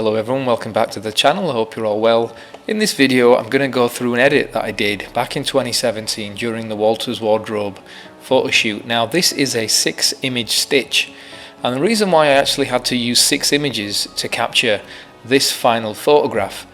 Hello everyone, welcome back to the channel. I hope you're all well. In this video I'm going to go through an edit that I did back in 2017 during the Walters Wardrobe photo shoot. Now this is a 6-image stitch, and the reason why I actually had to use 6 images to capture this final photograph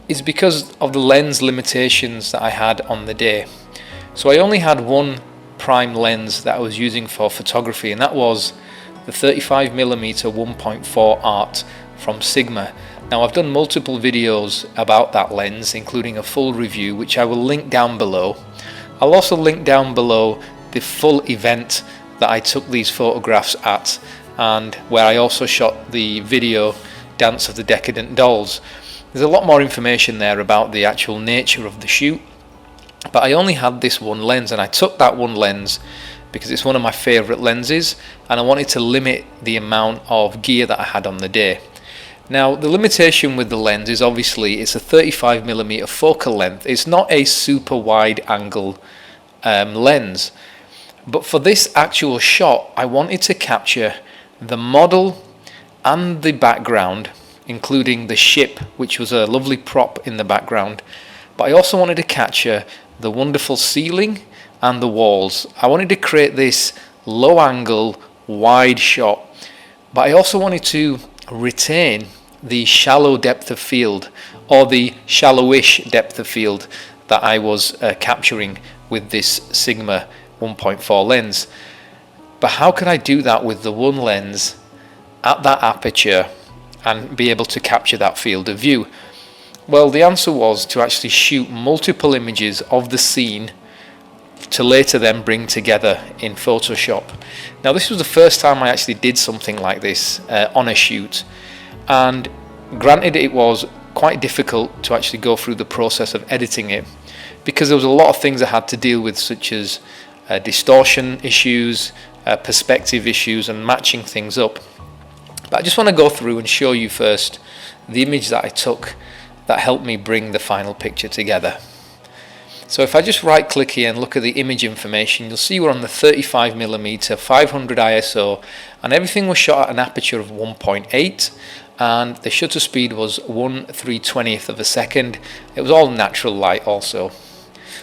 is because of the lens limitations that I had on the day. So I only had one prime lens that I was using for photography, and that was the 35mm 1.4 art from Sigma. Now I've done multiple videos about that lens, including a full review which I will link down below. I'll also link down below the full event that I took these photographs at, and where I also shot the video Dance of the Decadent Dolls. There's a lot more information there about the actual nature of the shoot, but I only had this one lens, and I took that one lens because it's one of my favorite lenses and I wanted to limit the amount of gear that I had on the day. Now the limitation with the lens is obviously it's a 35mm focal length. It's not a super wide angle lens, but for this actual shot I wanted to capture the model and the background, including the ship, which was a lovely prop in the background, but I also wanted to capture the wonderful ceiling and the walls. I wanted to create this low angle wide shot, but I also wanted to retain the shallow depth of field, or the shallowish depth of field, that I was capturing with this Sigma 1.4 lens. But how could I do that with the one lens at that aperture and be able to capture that field of view? Well, the answer was to actually shoot multiple images of the scene to later then bring together in Photoshop. Now this was the first time I actually did something like this on a shoot, and granted it was quite difficult to actually go through the process of editing it because there was a lot of things I had to deal with, such as distortion issues, perspective issues, and matching things up. But I just want to go through and show you first the image that I took that helped me bring the final picture together. So if I just right click here and look at the image information, you'll see we're on the 35mm 500 ISO, and everything was shot at an aperture of 1.8, and the shutter speed was 1/320th of a second. It was all natural light also.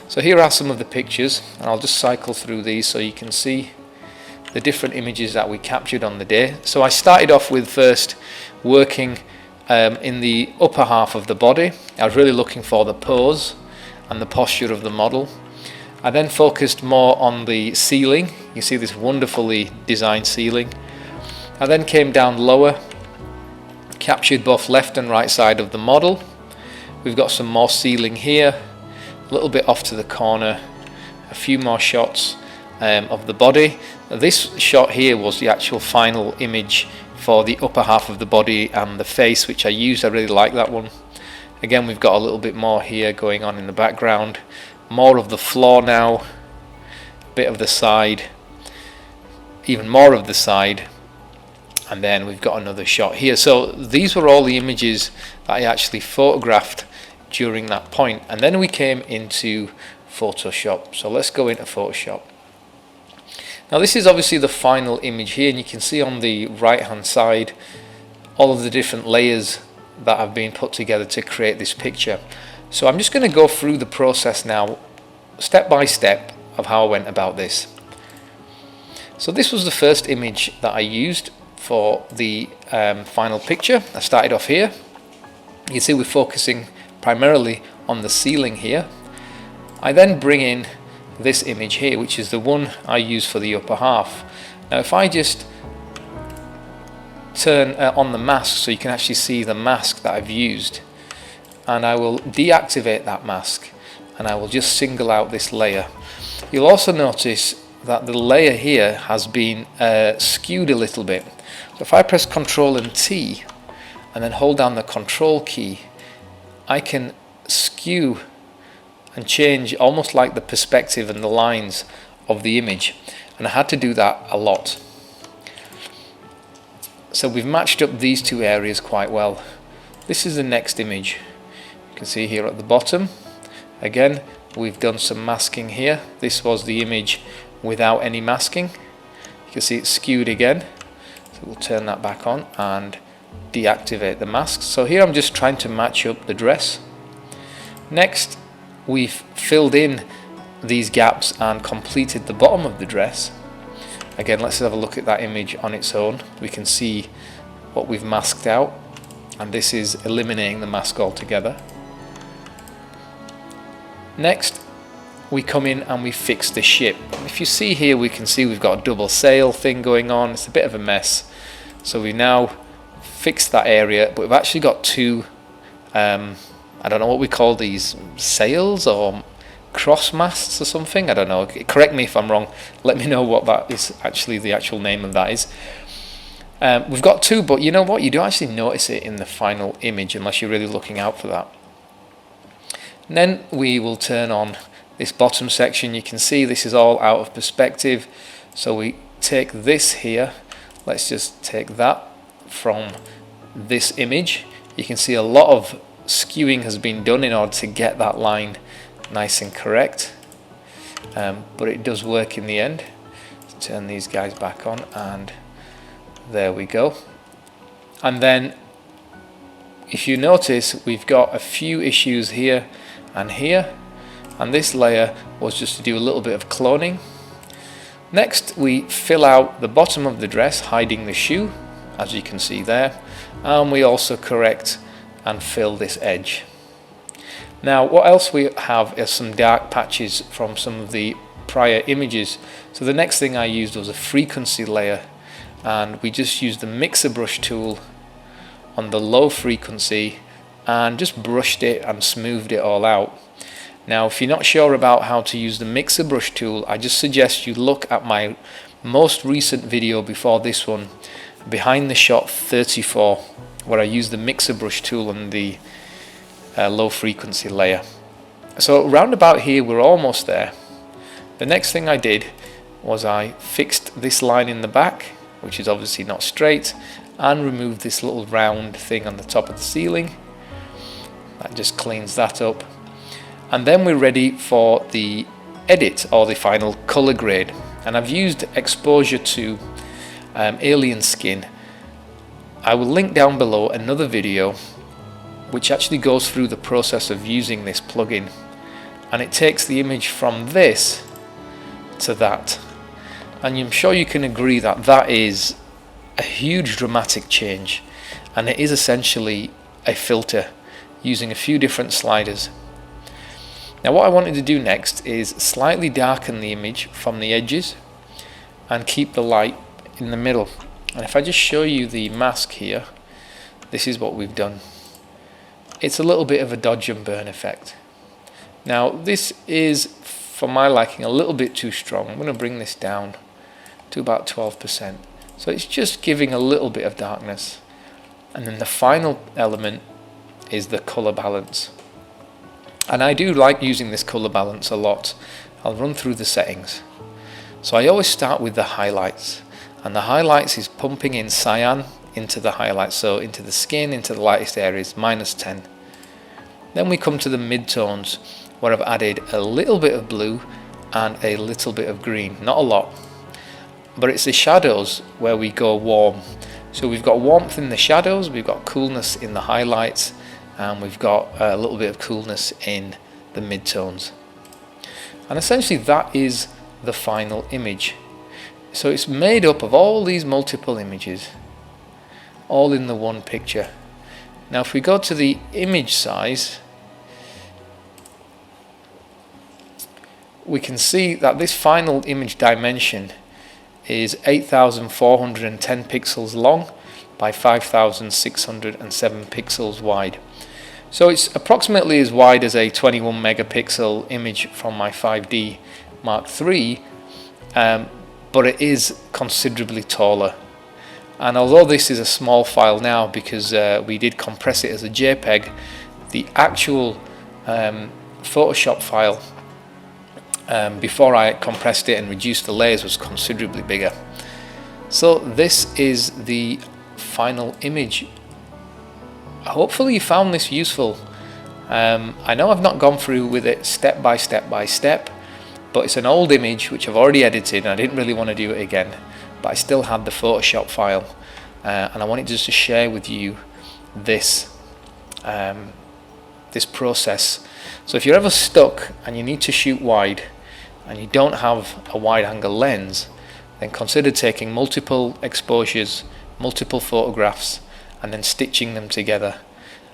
So here are some of the pictures, and I'll just cycle through these so you can see the different images that we captured on the day. So I started off with first working in the upper half of the body. I was really looking for the pose and the posture of the model. I then focused more on the ceiling. You see this wonderfully designed ceiling. I then came down lower, captured both left and right side of the model. We've got some more ceiling here, a little bit off to the corner, a few more shots of the body. This shot here was the actual final image for the upper half of the body and the face, which I used. I really like that one. Again, we've got a little bit more here going on in the background, more of the floor now, a bit of the side, even more of the side, and then we've got another shot here. So these were all the images that I actually photographed during that point, and then we came into Photoshop. So let's go into Photoshop. Now this is obviously the final image here, and you can see on the right hand side all of the different layers that have been put together to create this picture. So I'm just going to go through the process now, step by step, of how I went about this. So this was the first image that I used for the final picture. I started off here. You can see we're focusing primarily on the ceiling here. I then bring in this image here, which is the one I use for the upper half. Now if I just turn on the mask so you can actually see the mask that I've used, and I will deactivate that mask, and I will just single out this layer. You'll also notice that the layer here has been skewed a little bit. So if I press Ctrl and T and then hold down the Control key, I can skew and change almost like the perspective and the lines of the image, and I had to do that a lot. So we've matched up these two areas quite well. This is the next image. You can see here at the bottom, again we've done some masking here. This was the image without any masking. You can see it's skewed again, so we'll turn that back on and deactivate the mask. So here I'm just trying to match up the dress. Next, we've filled in these gaps and completed the bottom of the dress. Again, let's have a look at that image on its own. We can see what we've masked out, and this is eliminating the mask altogether. Next, we come in and we fix the ship. If you see here, we can see we've got a double sail thing going on. It's a bit of a mess. So we now fixed that area, but we've actually got two, I don't know what we call these, sails or cross masts or something. I don't know. Correct me if I'm wrong. Let me know what that is actually, the actual name of that is. We've got two, but you know what? You do actually notice it in the final image unless you're really looking out for that. And then we will turn on this bottom section. You can see this is all out of perspective. So we take this here. Let's just take that from this image. You can see a lot of skewing has been done in order to get that line nice and correct. But it does work in the end. Let's turn these guys back on, and there we go. And then if you notice, we've got a few issues here and here, and this layer was just to do a little bit of cloning. Next, we fill out the bottom of the dress, hiding the shoe, as you can see there, and we also correct and fill this edge. Now, what else we have is some dark patches from some of the prior images. So the next thing I used was a frequency layer, and we just used the mixer brush tool on the low frequency and just brushed it and smoothed it all out. Now, if you're not sure about how to use the mixer brush tool, I just suggest you look at my most recent video before this one, Behind the Shot 34, where I used the mixer brush tool on the low frequency layer. So round about here we're almost there. The next thing I did was I fixed this line in the back, which is obviously not straight, and removed this little round thing on the top of the ceiling. That just cleans that up. And then we're ready for the edit, or the final color grade. And I've used exposure to alien skin. I will link down below another video which actually goes through the process of using this plugin, and it takes the image from this to that, and I'm sure you can agree that that is a huge dramatic change, and it is essentially a filter using a few different sliders. Now what I wanted to do next is slightly darken the image from the edges and keep the light in the middle. And if I just show you the mask here, this is what we've done. It's a little bit of a dodge and burn effect. Now this is, for my liking, a little bit too strong. I'm going to bring this down to about 12%. So it's just giving a little bit of darkness. And then the final element is the color balance. And I do like using this color balance a lot. I'll run through the settings. So I always start with the highlights, and the highlights is pumping in cyan into the highlights, so into the skin, into the lightest areas, -10. Then we come to the midtones, where I've added a little bit of blue and a little bit of green, not a lot. But it's the shadows where we go warm. So we've got warmth in the shadows, we've got coolness in the highlights, and we've got a little bit of coolness in the midtones. And essentially that is the final image. So it's made up of all these multiple images, all in the one picture. Now if we go to the image size, we can see that this final image dimension is 8,410 pixels long by 5,607 pixels wide. So it's approximately as wide as a 21 megapixel image from my 5D Mark III, but it is considerably taller. And although this is a small file now because we did compress it as a JPEG, the actual Photoshop file before I compressed it and reduced the layers was considerably bigger. So this is the final image. Hopefully you found this useful. I know I've not gone through with it step by step, but it's an old image which I've already edited and I didn't really want to do it again, but I still had the Photoshop file. and I wanted just to share with you this this process. So if you're ever stuck and you need to shoot wide and you don't have a wide angle lens, then consider taking multiple exposures, multiple photographs, and then stitching them together.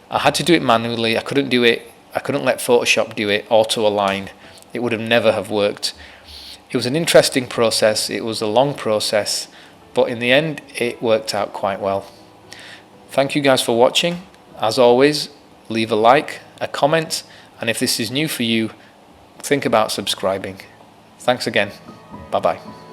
I had to do it manually. I couldn't let Photoshop do it, auto align. It would have never have worked. It was an interesting process, it was a long process, but in the end it worked out quite well. Thank you guys for watching. As always, leave a like, a comment, and if this is new for you, think about subscribing. Thanks again. Bye bye.